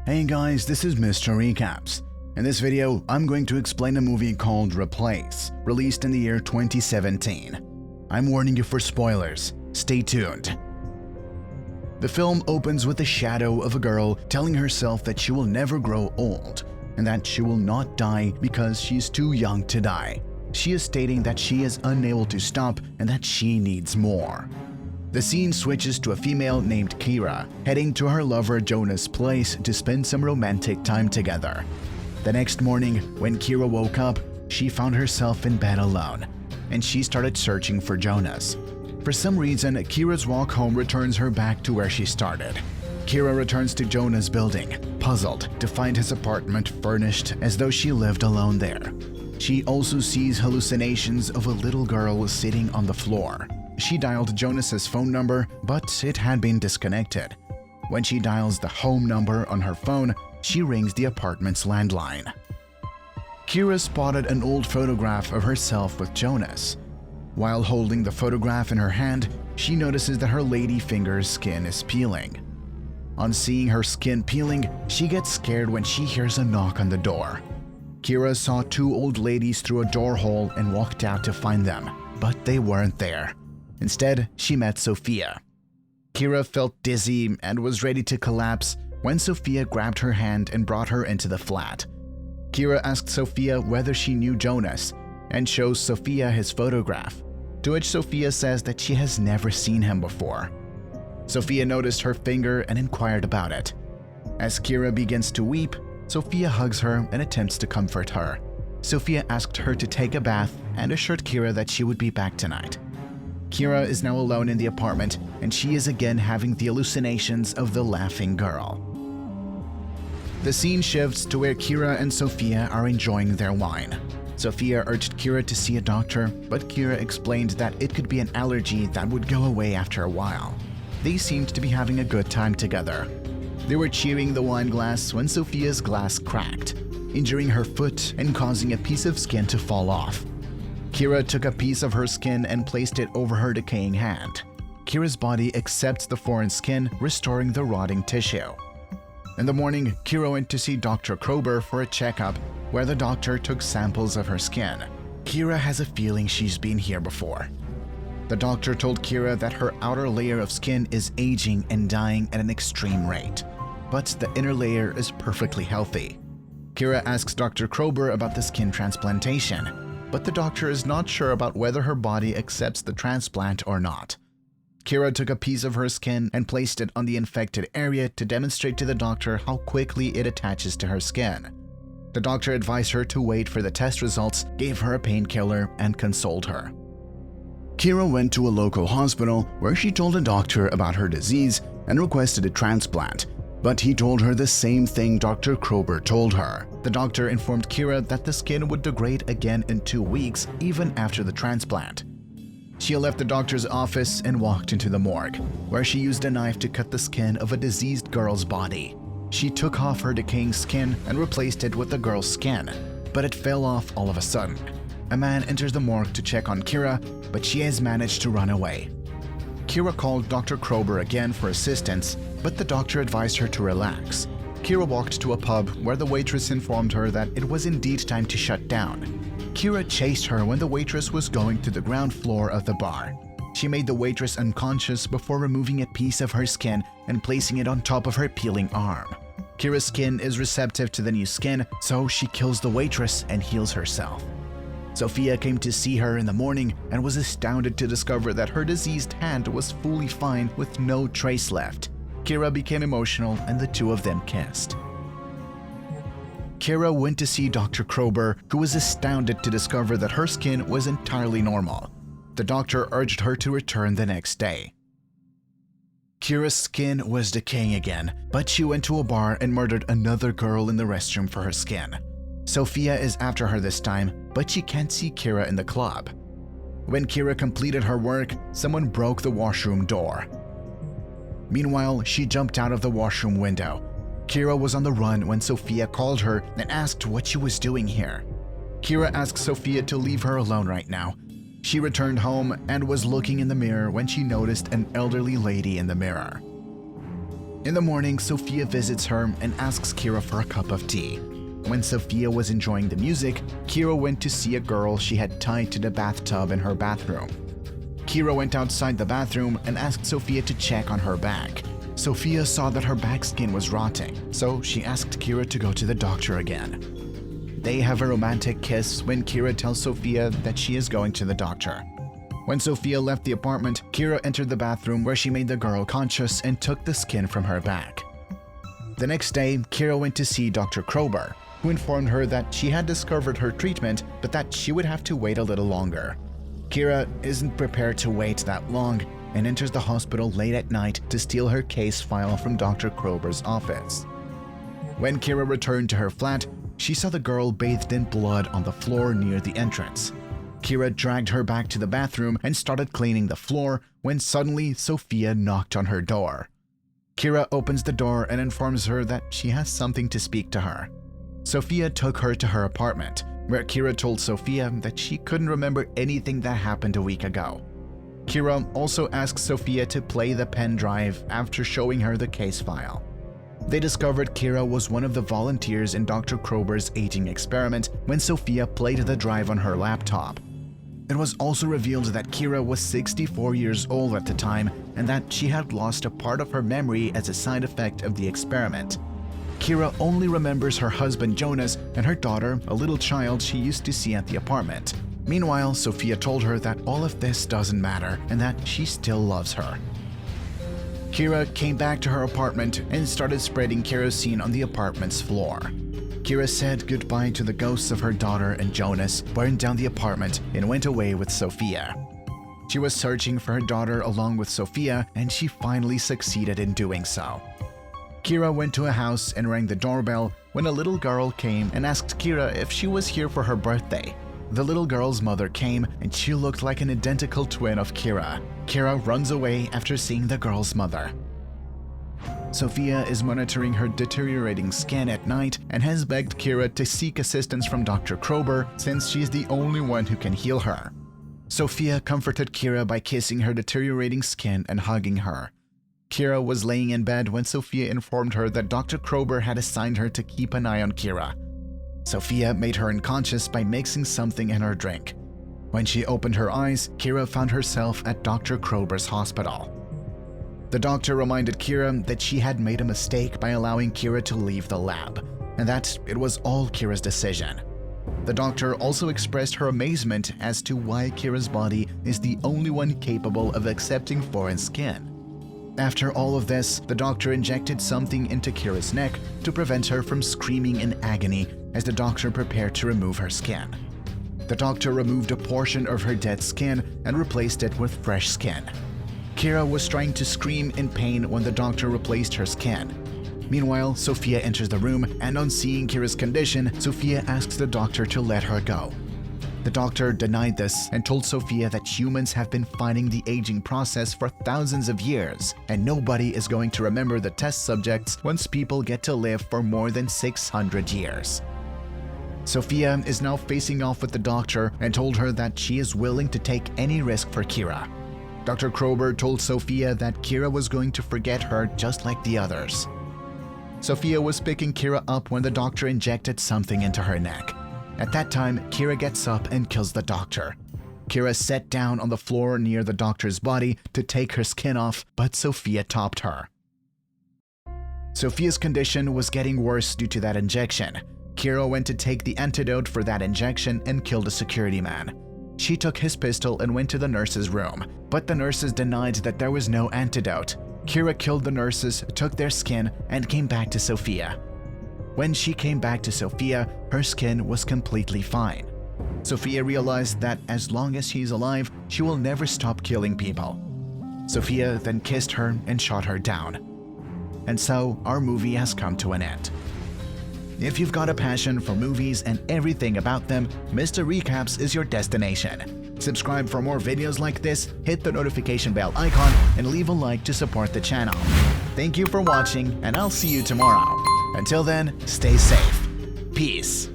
Hey guys, this is Mr. Recaps. In this video, I'm going to explain a movie called Replace, released in the year 2017. I'm warning you for spoilers. Stay tuned. The film opens with the shadow of a girl telling herself that she will never grow old and that she will not die because she's too young to die. She is stating that she is unable to stop and that she needs more. The scene switches to a female named Kira, heading to her lover Jonah's place to spend some romantic time together. The next morning, when Kira woke up, she found herself in bed alone, and she started searching for Jonas. For some reason, Kira's walk home returns her back to where she started. Kira returns to Jonah's building, puzzled to find his apartment furnished as though she lived alone there. She also sees hallucinations of a little girl sitting on the floor. She dialed Jonas's phone number, but it had been disconnected. When she dials the home number on her phone, she rings the apartment's landline. Kira spotted an old photograph of herself with Jonas. While holding the photograph in her hand, she notices that her lady finger's skin is peeling. On seeing her skin peeling, she gets scared when she hears a knock on the door. Kira saw two old ladies through a door hole and walked out to find them, but they weren't there. Instead, she met Sophia. Kira felt dizzy and was ready to collapse when Sophia grabbed her hand and brought her into the flat. Kira asked Sophia whether she knew Jonas and shows Sophia his photograph, to which Sophia says that she has never seen him before. Sophia noticed her finger and inquired about it. As Kira begins to weep, Sophia hugs her and attempts to comfort her. Sophia asked her to take a bath and assured Kira that she would be back tonight. Kira is now alone in the apartment, and she is again having the hallucinations of the laughing girl. The scene shifts to where Kira and Sophia are enjoying their wine. Sophia urged Kira to see a doctor, but Kira explained that it could be an allergy that would go away after a while. They seemed to be having a good time together. They were cheering the wine glass when Sophia's glass cracked, injuring her foot and causing a piece of skin to fall off. Kira took a piece of her skin and placed it over her decaying hand. Kira's body accepts the foreign skin, restoring the rotting tissue. In the morning, Kira went to see Dr. Krober for a checkup, where the doctor took samples of her skin. Kira has a feeling she's been here before. The doctor told Kira that her outer layer of skin is aging and dying at an extreme rate, but the inner layer is perfectly healthy. Kira asks Dr. Krober about the skin transplantation, but the doctor is not sure about whether her body accepts the transplant or not. Kira took a piece of her skin and placed it on the infected area to demonstrate to the doctor how quickly it attaches to her skin. The doctor advised her to wait for the test results, gave her a painkiller, and consoled her. Kira went to a local hospital where she told a doctor about her disease and requested a transplant, but he told her the same thing Dr. Krober told her. The doctor informed Kira that the skin would degrade again in 2 weeks, even after the transplant. She left the doctor's office and walked into the morgue, where she used a knife to cut the skin of a diseased girl's body. She took off her decaying skin and replaced it with the girl's skin, but it fell off all of a sudden. A man enters the morgue to check on Kira, but she has managed to run away. Kira called Dr. Krober again for assistance, but the doctor advised her to relax. Kira walked to a pub where the waitress informed her that it was indeed time to shut down. Kira chased her when the waitress was going to the ground floor of the bar. She made the waitress unconscious before removing a piece of her skin and placing it on top of her peeling arm. Kira's skin is receptive to the new skin, so she kills the waitress and heals herself. Sophia came to see her in the morning and was astounded to discover that her diseased hand was fully fine with no trace left. Kira became emotional and the two of them kissed. Kira went to see Dr. Krober, who was astounded to discover that her skin was entirely normal. The doctor urged her to return the next day. Kira's skin was decaying again, but she went to a bar and murdered another girl in the restroom for her skin. Sophia is after her this time, but she can't see Kira in the club. When Kira completed her work, someone broke the washroom door. Meanwhile, she jumped out of the washroom window. Kira was on the run when Sophia called her and asked what she was doing here. Kira asked Sophia to leave her alone right now. She returned home and was looking in the mirror when she noticed an elderly lady in the mirror. In the morning, Sophia visits her and asks Kira for a cup of tea. When Sophia was enjoying the music, Kira went to see a girl she had tied to the bathtub in her bathroom. Kira went outside the bathroom and asked Sophia to check on her back. Sophia saw that her back skin was rotting, so she asked Kira to go to the doctor again. They have a romantic kiss when Kira tells Sophia that she is going to the doctor. When Sophia left the apartment, Kira entered the bathroom where she made the girl conscious and took the skin from her back. The next day, Kira went to see Dr. Krober, who informed her that she had discovered her treatment, but that she would have to wait a little longer. Kira isn't prepared to wait that long and enters the hospital late at night to steal her case file from Dr. Krober's office. When Kira returned to her flat, she saw the girl bathed in blood on the floor near the entrance. Kira dragged her back to the bathroom and started cleaning the floor when suddenly Sophia knocked on her door. Kira opens the door and informs her that she has something to speak to her. Sophia took her to her apartment, where Kira told Sophia that she couldn't remember anything that happened a week ago. Kira also asked Sophia to play the pen drive after showing her the case file. They discovered Kira was one of the volunteers in Dr. Krober's aging experiment when Sophia played the drive on her laptop. It was also revealed that Kira was 64 years old at the time and that she had lost a part of her memory as a side effect of the experiment. Kira only remembers her husband Jonas and her daughter, a little child she used to see at the apartment. Meanwhile, Sophia told her that all of this doesn't matter and that she still loves her. Kira came back to her apartment and started spreading kerosene on the apartment's floor. Kira said goodbye to the ghosts of her daughter and Jonas, burned down the apartment, and went away with Sophia. She was searching for her daughter along with Sophia, and she finally succeeded in doing so. Kira went to a house and rang the doorbell when a little girl came and asked Kira if she was here for her birthday. The little girl's mother came and she looked like an identical twin of Kira. Kira runs away after seeing the girl's mother. Sophia is monitoring her deteriorating skin at night and has begged Kira to seek assistance from Dr. Krober since she's the only one who can heal her. Sophia comforted Kira by kissing her deteriorating skin and hugging her. Kira was laying in bed when Sophia informed her that Dr. Krober had assigned her to keep an eye on Kira. Sophia made her unconscious by mixing something in her drink. When she opened her eyes, Kira found herself at Dr. Krober's hospital. The doctor reminded Kira that she had made a mistake by allowing Kira to leave the lab, and that it was all Kira's decision. The doctor also expressed her amazement as to why Kira's body is the only one capable of accepting foreign skin. After all of this, the doctor injected something into Kira's neck to prevent her from screaming in agony as the doctor prepared to remove her skin. The doctor removed a portion of her dead skin and replaced it with fresh skin. Kira was trying to scream in pain when the doctor replaced her skin. Meanwhile, Sophia enters the room, and on seeing Kira's condition, Sophia asks the doctor to let her go. The doctor denied this and told Sophia that humans have been fighting the aging process for thousands of years, and nobody is going to remember the test subjects once people get to live for more than 600 years. Sophia is now facing off with the doctor and told her that she is willing to take any risk for Kira. Dr. Krober told Sophia that Kira was going to forget her just like the others. Sophia was picking Kira up when the doctor injected something into her neck. At that time, Kira gets up and kills the doctor. Kira sat down on the floor near the doctor's body to take her skin off, but Sophia topped her. Sophia's condition was getting worse due to that injection. Kira went to take the antidote for that injection and killed a security man. She took his pistol and went to the nurse's room, but the nurses denied that there was no antidote. Kira killed the nurses, took their skin, and came back to Sophia. When she came back to Sophia, her skin was completely fine. Sophia realized that as long as she's alive, she will never stop killing people. Sophia then kissed her and shot her down. And so, our movie has come to an end. If you've got a passion for movies and everything about them, Mr. Recaps is your destination. Subscribe for more videos like this, hit the notification bell icon, and leave a like to support the channel. Thank you for watching, and I'll see you tomorrow. Until then, stay safe. Peace.